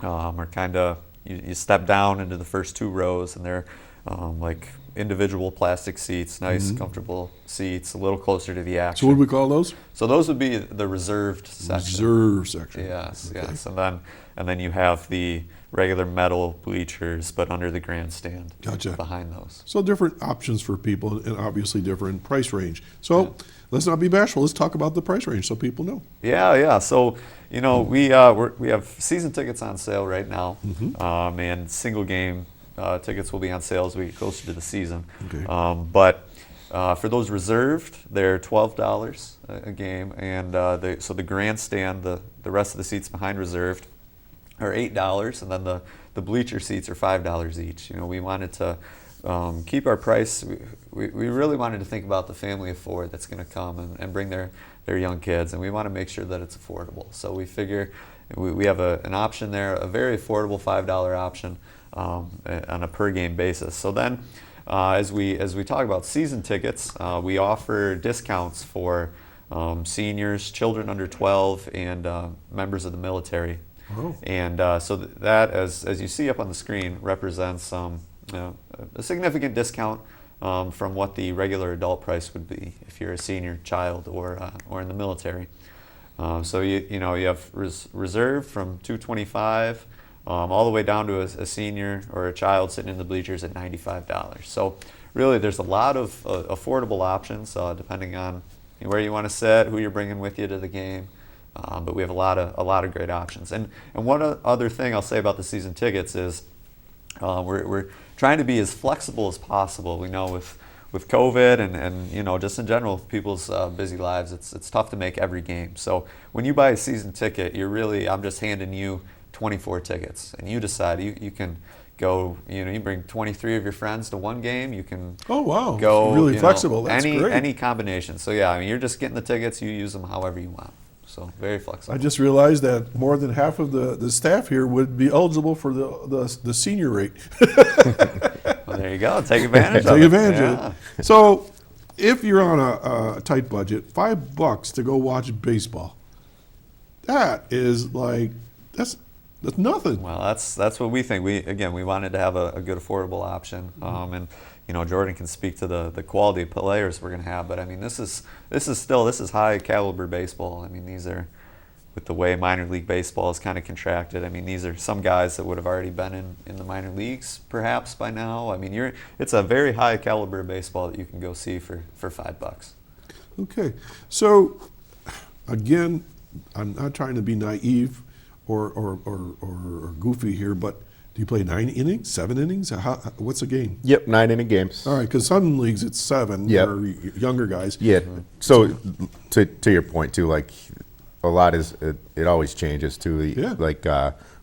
are kind of you step down into the first two rows, and they're like individual plastic seats, nice, comfortable seats, a little closer to the action. So what do we call those? So those would be the reserved section. Reserve section. Yes, Okay. yes. And then you have the regular metal bleachers, but under the grandstand. Gotcha. Behind those. So different options for people, and obviously different price range. So let's not be bashful. Let's talk about the price range so people know. Yeah. So we have season tickets on sale right now, and single game tickets will be on sale as we get closer to the season. Okay. But for those reserved, they're $12 a game, and so the grandstand, the rest of the seats behind reserved, are $8, and then the bleacher seats are $5 each. We wanted to keep our price. We really wanted to think about the family of four that's going to come and bring their young kids, and we want to make sure that it's affordable. So we figure we have an option there, a very affordable $5 option on a per game basis. So then, as we talk about season tickets, we offer discounts for seniors, children under 12, and members of the military. Oh. And so that, as you see up on the screen, represents a significant discount from what the regular adult price would be if you're a senior child or in the military. So you have reserved from $225 all the way down to a senior or a child sitting in the bleachers at $95. So really, there's a lot of affordable options depending on where you want to sit, who you're bringing with you to the game. But we have a lot of great options. And one other thing I'll say about the season tickets is we're trying to be as flexible as possible. We know with COVID and just in general people's busy lives, it's tough to make every game. So when you buy a season ticket, I'm just handing you 24 tickets, and you decide you can go. You bring 23 of your friends to one game. You can go really flexible. That's great. Any combination. So yeah, you're just getting the tickets. You use them however you want. So very flexible. I just realized that more than half of the staff here would be eligible for the senior rate. Well, there you go. Take advantage of it. Take advantage of it. So if you're on a tight budget, $5 to go watch baseball, That is like that's nothing. Well, that's what we think. We wanted to have a good affordable option, and Jordan can speak to the quality of players we're going to have. But I mean, this is high caliber baseball. I mean, these are, with the way minor league baseball is kind of contracted. I mean, these are some guys that would have already been in the minor leagues perhaps by now. I mean, it's a very high caliber baseball that you can go see for $5. Okay, so again, I'm not trying to be naive or goofy here, but do you play 9 innings, 7 innings? What's a game? Yep, 9-inning games. All right, because some leagues it's 7 Yep. for younger guys. Yeah. So to your point too, like a lot it always changes too. Yeah. Like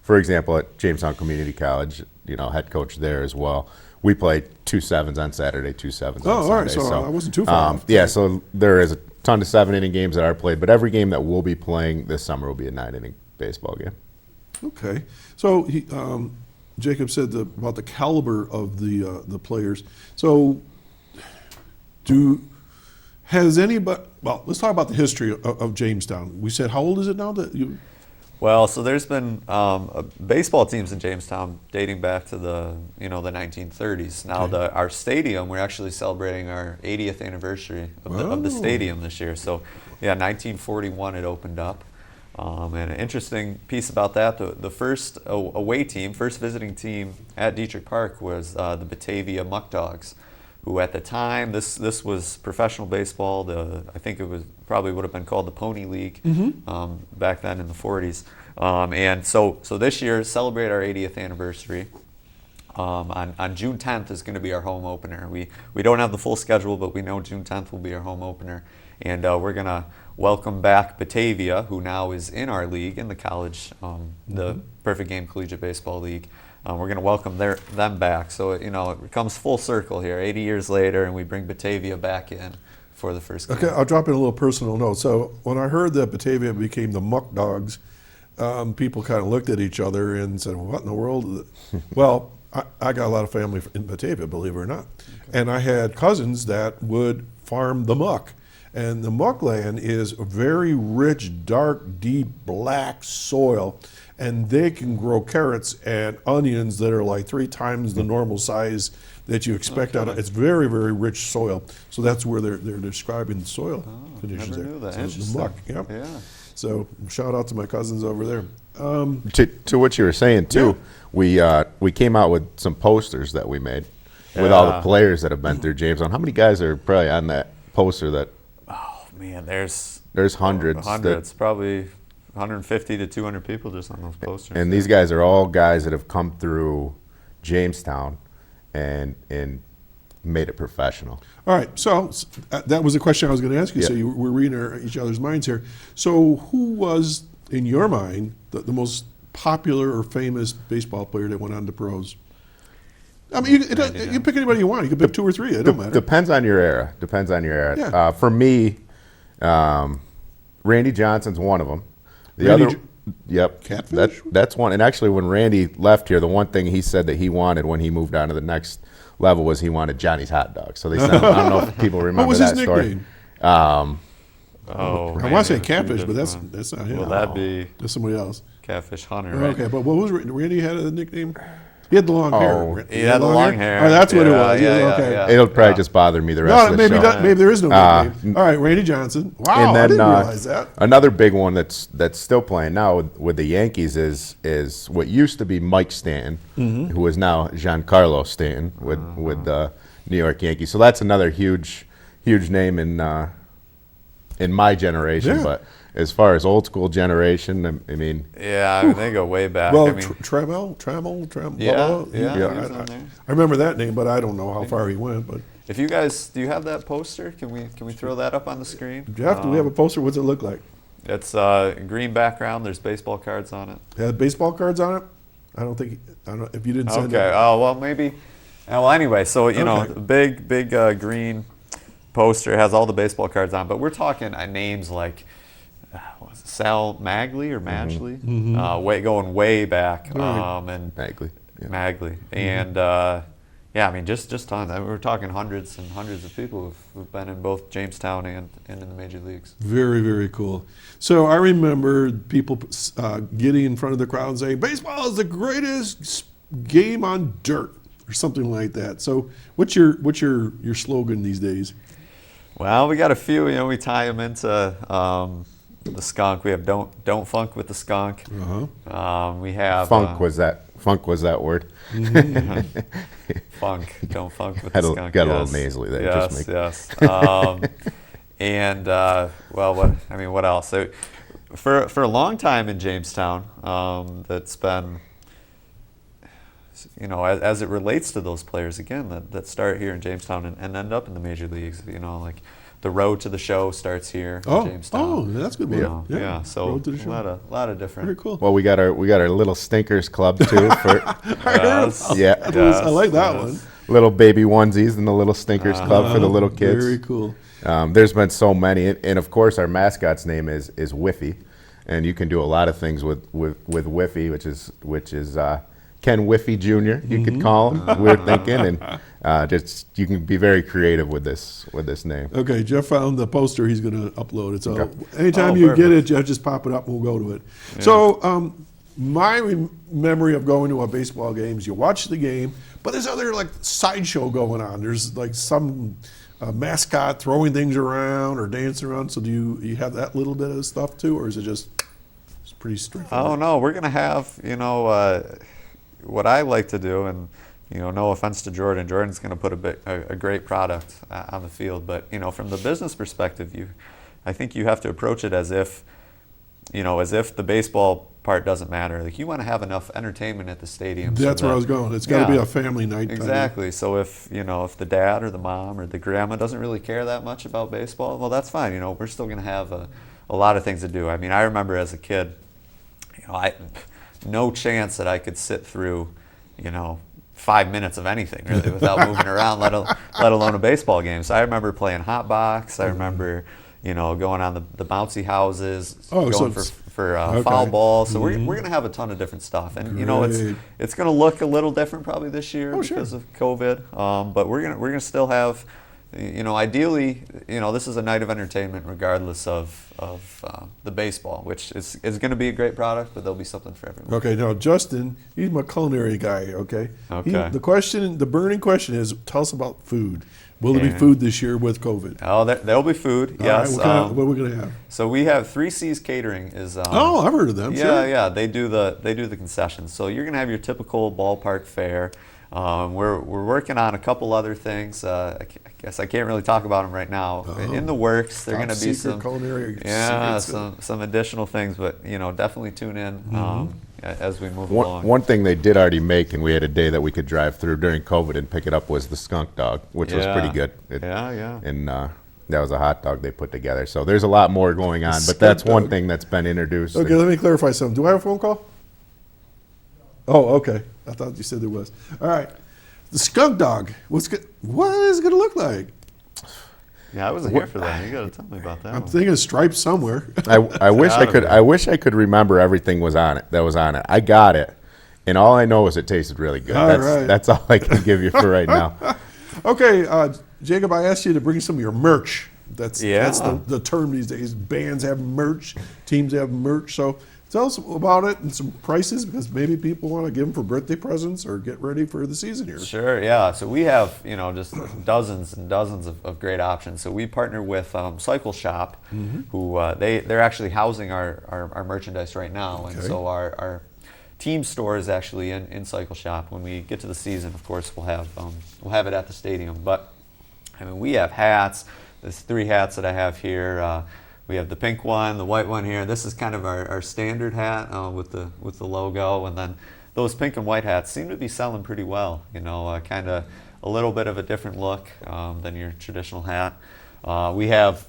for example, at Jamestown Community College, head coach there as well. We play 2 7s on Saturday, 2 7s on Sunday. Oh, all right. So I wasn't too far off. Yeah. So there is a ton of 7-inning games that are played, but every game that we'll be playing this summer will be a 9-inning baseball game. Okay. So Jacob said about the caliber of the players. So has anybody? Well, let's talk about the history of Jamestown. We said, how old is it now that you? Well, so there's been baseball teams in Jamestown dating back to the 1930s. Now our stadium, we're actually celebrating our 80th anniversary of the stadium this year. So yeah, 1941 it opened up. And an interesting piece about that, the first away team, first visiting team at Dietrich Park was the Batavia Muck Dogs, who at the time, this was professional baseball. I think it probably would have been called the Pony League back then in the 40s. And so this year, celebrate our 80th anniversary. On June 10th is going to be our home opener. We don't have the full schedule, but we know June 10th will be our home opener. And we're going to welcome back Batavia, who now is in our league, in the college, the Perfect Game Collegiate Baseball League. We're going to welcome them back. So, it comes full circle here, 80 years later, and we bring Batavia back in for the first game. Okay, I'll drop in a little personal note. So when I heard that Batavia became the Muck Dogs, people kind of looked at each other and said, what in the world? Well, I got a lot of family in Batavia, believe it or not. Okay. And I had cousins that would farm the muck. And the muck land is a very rich, dark, deep, black soil. And they can grow carrots and onions that are like 3 times the normal size that you expect out of. It's very, very rich soil. So that's where they're describing the soil conditions never knew that. So Interesting. the muck, yep. Yeah. So shout out to my cousins over there. To what you were saying too, we came out with some posters that we made with all the players that have been through Jamestown. How many guys are probably on that poster? That Man, there's hundreds. Hundreds, probably 150 to 200 people just on those posters. And these guys are all guys that have come through Jamestown and made it professional. All right, so that was the question I was going to ask you. Yeah. So we're reading each other's minds here. So who was, in your mind, the most popular or famous baseball player that went on to pros? I mean, you pick anybody you want. You can pick 2 or 3. It don't matter. Depends on your era. Yeah. For me, Randy Johnson's one of them. The Randy other, yep, Catfish? that's one. And actually, when Randy left here, the one thing he said that he wanted when he moved on to the next level was he wanted Johnny's hot dog. So they sent him, I don't know if people remember What was that his story. nickname? Oh, I want to say Catfish, but that's not him. Well, that'd be That's somebody else. Catfish Hunter, right? Okay, but what was Randy had a nickname? He had the long hair. He had the long hair. Oh, that's what it was. Yeah, Okay. yeah. It'll probably just bother me the rest of the show. Maybe there is no nickname. All right, Randy Johnson. Wow, And then, I didn't realize that. Another big one that's still playing now with the Yankees is what used to be Mike Stanton, who is now Giancarlo Stanton with the New York Yankees. So that's another huge name in my generation. Yeah. But as far as old school generation, I mean, they go way back. Well, I mean, Trammell. Yeah. I remember that name, but I don't know how far he went. But if you guys, do you have that poster? Can we throw that up on the screen? Jeff, do we have a poster? What's it look like? It's green background. There's baseball cards on it. It had baseball cards on it? I don't know if you didn't send Okay. it. Oh well, maybe. Well, anyway, so Okay. big green poster has all the baseball cards on, but we're talking names like Sal Magley or Madgley, going way back, Right. and Magley. Yeah. Magley, and Yeah, I mean, just tons. I mean, we're talking hundreds and hundreds of people who've been in both Jamestown and in the major leagues. Very, very cool. So I remember people getting in front of the crowd and saying, baseball is the greatest game on dirt, or something like that. So what's your slogan these days? Well, we got a few. You know, we tie them into the skunk. We have don't funk with the skunk. We have Funk was that word. Funk. Don't funk with the skunk. Got a little nasally there. Yes. And what else? So, for a long time in Jamestown, that's been, you know, as it relates to those players again that start here in Jamestown and end up in the major leagues. You know, like the road to the show starts here in Jamestown. Oh, that's good. Yeah. So road to the show. a lot of different. Very cool. Well, we got our little stinkers club too. Yeah. I like that one. Little baby onesies and the little stinkers club for the little kids. Very cool. There's been so many, and of course our mascot's name is Whiffy, and you can do a lot of things with Whiffy, which is Ken Whiffy Jr. You could call him. We're thinking, and just you can be very creative with this name. Okay, Jeff found the poster he's going to upload it. So anytime you get it, Jeff, just pop it up and we'll go to it. Yeah. So my memory of going to a baseball game is you watch the game, but there's other like sideshow going on. There's like some mascot throwing things around or dancing around. So do you have that little bit of stuff too, or is it just pretty straightforward? Oh no, we're going to have, you know, what I like to do, and you know, no offense to Jordan. Jordan's going to put a great product on the field, but you know, from the business perspective, I think you have to approach it as if the baseball part doesn't matter. Like you want to have enough entertainment at the stadium. That's where I was going. It's got to be a family night. Exactly. So if the dad or the mom or the grandma doesn't really care that much about baseball, well, that's fine. You know, we're still going to have a lot of things to do. I mean, I remember as a kid, you know, no chance that I could sit through, you know, 5 minutes of anything really without moving around, let alone a baseball game. So I remember playing hot box. I remember, you know, going on the bouncy houses, going for foul ball. So we're going to have a ton of different stuff, and you know, it's going to look a little different probably this year because of COVID. But we're gonna still have, you know, ideally, you know, this is a night of entertainment regardless of the baseball, which is going to be a great product, but there'll be something for everyone. Okay, now Justin, he's my culinary guy, okay? Okay. The burning question is, tell us about food. Will there be food this year with COVID? Oh, there'll be food, yes. Right, what are we going to have? So we have 3 C's Catering is. I've heard of them, Yeah, they do the concessions. So you're going to have your typical ballpark fare. We're working on a couple other things. I guess I can't really talk about them right now. In the works, they're going to be some culinary some additional things, but you know, definitely tune in as we move along. One thing they did already make, and we had a day that we could drive through during COVID and pick it up, was the skunk dog, which was pretty good. And that was a hot dog they put together. So there's a lot more going on, but that's one thing that's been introduced. Okay, let me clarify something. Do I have a phone call? Oh, okay. I thought you said there was. All right. The skunk dog. What is it going to look like? Yeah, I wasn't here for that. You got to tell me about that. I'm thinking stripes somewhere. I wish I could remember everything that was on it. I got it, and all I know is it tasted really good. That's all I can give you for right now. Okay, Jacob, I asked you to bring some of your merch. That's the term these days. Bands have merch, teams have merch. So tell us about it and some prices, because maybe people want to give them for birthday presents or get ready for the season here. Sure, yeah. So we have, you know, just dozens and dozens of great options. So we partner with Cycle Shop, who they're actually housing our merchandise right now. And so our team store is actually in Cycle Shop. When we get to the season, of course, we'll have it at the stadium. But I mean, we have hats. There's 3 hats that I have here. We have the pink one, the white one here. This is kind of our standard hat with the logo, and then those pink and white hats seem to be selling pretty well. You know, kind of a little bit of a different look than your traditional hat. We have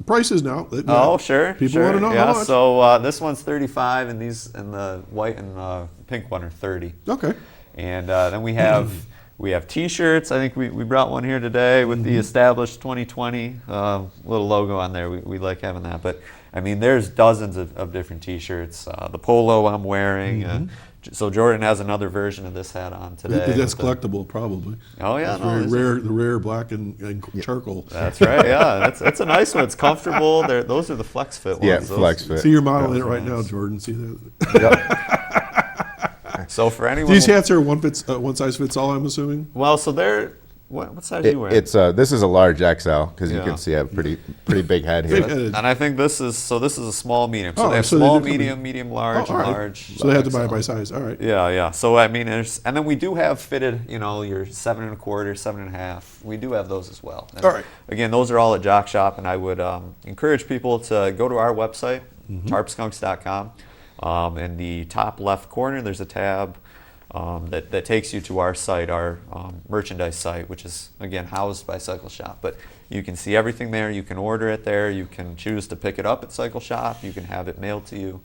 prices now. Oh, sure. People want to know how much. So this one's $35, and the white and pink one are $30. Okay. And then we have We have T-shirts. I think we brought one here today with the established 2020 little logo on there. We like having that. But I mean, there's dozens of different T-shirts. The polo I'm wearing. So Jordan has another version of this hat on today. That's collectible, probably. Oh yeah, It's very rare. The rare black and charcoal. That's right. Yeah, it's a nice one. It's comfortable. Those are the flex fit ones. Yeah, Those, flex fit. See, you're modeling it right now, Jordan. See that? Yep. So for anyone, These hats are one size fits all, I'm assuming. well, so they're what size are you wearing? It's this is a large XL because you Yeah. can see I have a pretty big head here. Big-headed. And I think this is a small medium. So Oh, they have so they small, do come in- medium, large, Oh, all and right. large. So they had to buy it XL. by size. All right. Yeah. So I mean, and then we do have fitted, your 7 1/4, 7 1/2. We do have those as well. And All right. Again, those are all at Jock Shop, and I would encourage people to go to our website, tarpskunks.com. In the top left corner, there's a tab that takes you to our site, our merchandise site, which is again housed by Cycle Shop. But you can see everything there. You can order it there. You can choose to pick it up at Cycle Shop. You can have it mailed to you.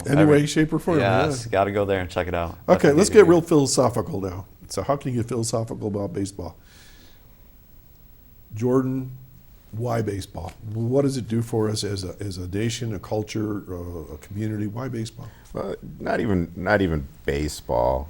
Any way, shape, or form. Yes, got to go there and check it out. Okay, Definitely let's you get here. real philosophical now. So how can you get philosophical about baseball? Jordan, why baseball? What does it do for us as a nation, a culture, a community? Why baseball? Well, not even baseball.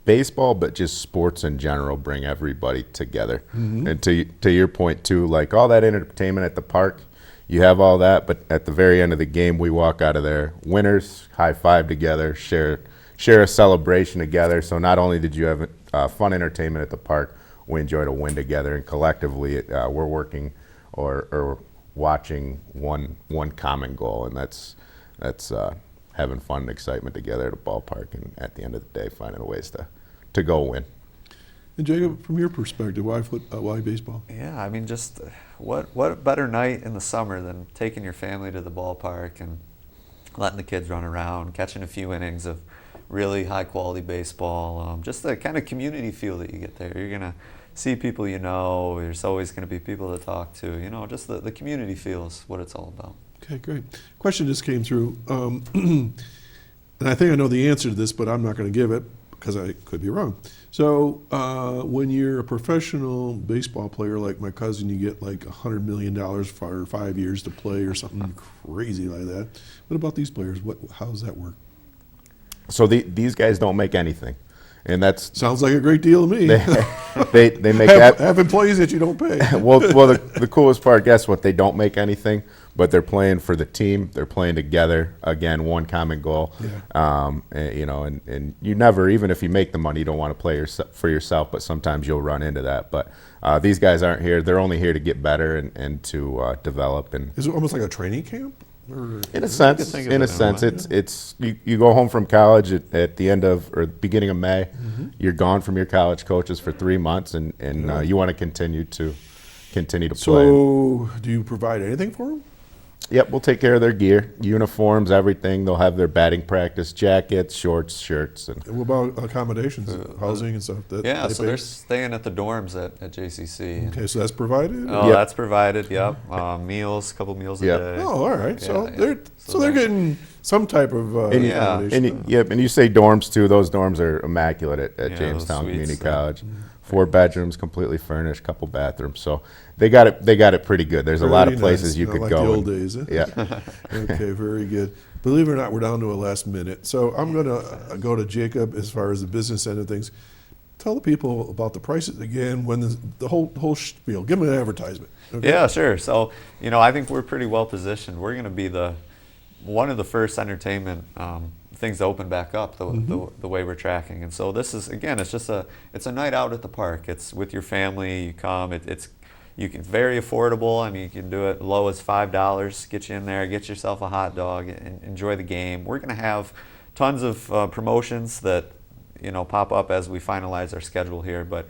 Baseball, but just sports in general bring everybody together. And to your point too, like all that entertainment at the park, you have all that, but at the very end of the game, we walk out of there winners, high five together, share a celebration together. So not only did you have fun entertainment at the park, we enjoyed a win together, and collectively we're working or watching one common goal, and that's having fun and excitement together at a ballpark, and at the end of the day, finding ways to go win. And Jacob, from your perspective, why baseball? Yeah, I mean, just what better night in the summer than taking your family to the ballpark and letting the kids run around, catching a few innings of really high quality baseball. Just the kind of community feel that you get there. You're gonna see people you know. There's always gonna be people to talk to. Just the community feel is what it's all about. Okay, great. Question just came through, and I think I know the answer to this, but I'm not going to give it because I could be wrong. So when you're a professional baseball player like my cousin, you get like $100 million for 5 years to play or something crazy like that. What about these players? How does that work? So these guys don't make anything, and that's Sounds like a great deal to me. they make have employees that you don't pay. well, the coolest part, guess what? They don't make anything, but they're playing for the team. They're playing together. Again, one common goal. Yeah. And you never, even if you make the money, you don't want to play for yourself, but sometimes you'll run into that. But these guys aren't here. They're only here to get better and to develop. And Is it almost like a training camp? Or in a sense, think of it that way. it's you go home from college at the end of or beginning of May. You're gone from your college coaches for 3 months, and you want to continue to play. So do you provide anything for them? Yep, we'll take care of their gear, uniforms, everything. They'll have their batting practice, jackets, shorts, shirts, and And what about accommodations, housing and stuff? Yeah, they so pay? they're staying at the dorms at JCC. Okay, so that's provided? Oh, Yep. that's provided. Yep, meals, a couple meals Yep. a day. Oh, all right. So Yeah, they're yeah. so they're getting some type of Yeah. accommodation. and you say dorms too. Those dorms are immaculate at Yeah, those Jamestown suites, Community yeah. College. 4 bedrooms, completely furnished, couple bathrooms. So they got it pretty good. There's a lot of Very places nice. you Not could like go. the old and- days. Eh? Yeah. Okay, very good. Believe it or not, we're down to a last minute. So I'm going to go to Jacob as far as the business end of things. Tell the people about the prices again. When the whole spiel. Give them an advertisement. Okay? Yeah, sure. So, I think we're pretty well positioned. We're going to be one of the first entertainment things to open back up the way we're tracking. And so this is, again, it's a night out at the park. It's with your family. You come. It's very affordable. I mean, you can do it low as $5. Get you in there. Get yourself a hot dog and enjoy the game. We're going to have tons of promotions that pop up as we finalize our schedule here. But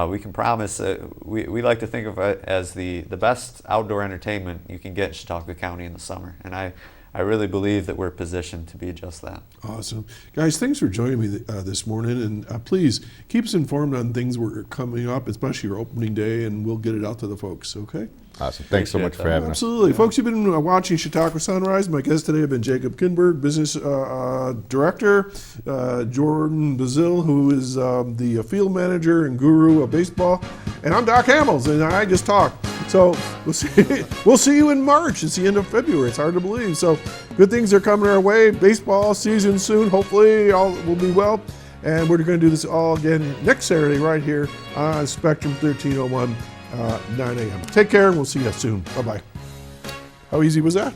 we can promise we like to think of it as the best outdoor entertainment you can get in Chautauqua County in the summer. And I really believe that we're positioned to be just that. Awesome. Guys, thanks for joining me this morning. And please keep us informed on things that are coming up, especially your opening day, and we'll get it out to the folks, okay? Awesome. Thanks so much for having us. Absolutely. Folks, you've been watching Chautauqua Sunrise. My guests today have been Jacob Kindberg, Business Director, Jordan Basile, who is the Field Manager and Guru of Baseball, and I'm Doc Hamels, and I just talk. So we'll see you in March. It's the end of February. It's hard to believe. So good things are coming our way. Baseball season soon. Hopefully all will be well. And we're going to do this all again next Saturday right here on Spectrum 1301, 9 a.m. Take care, and we'll see you soon. Bye-bye. How easy was that?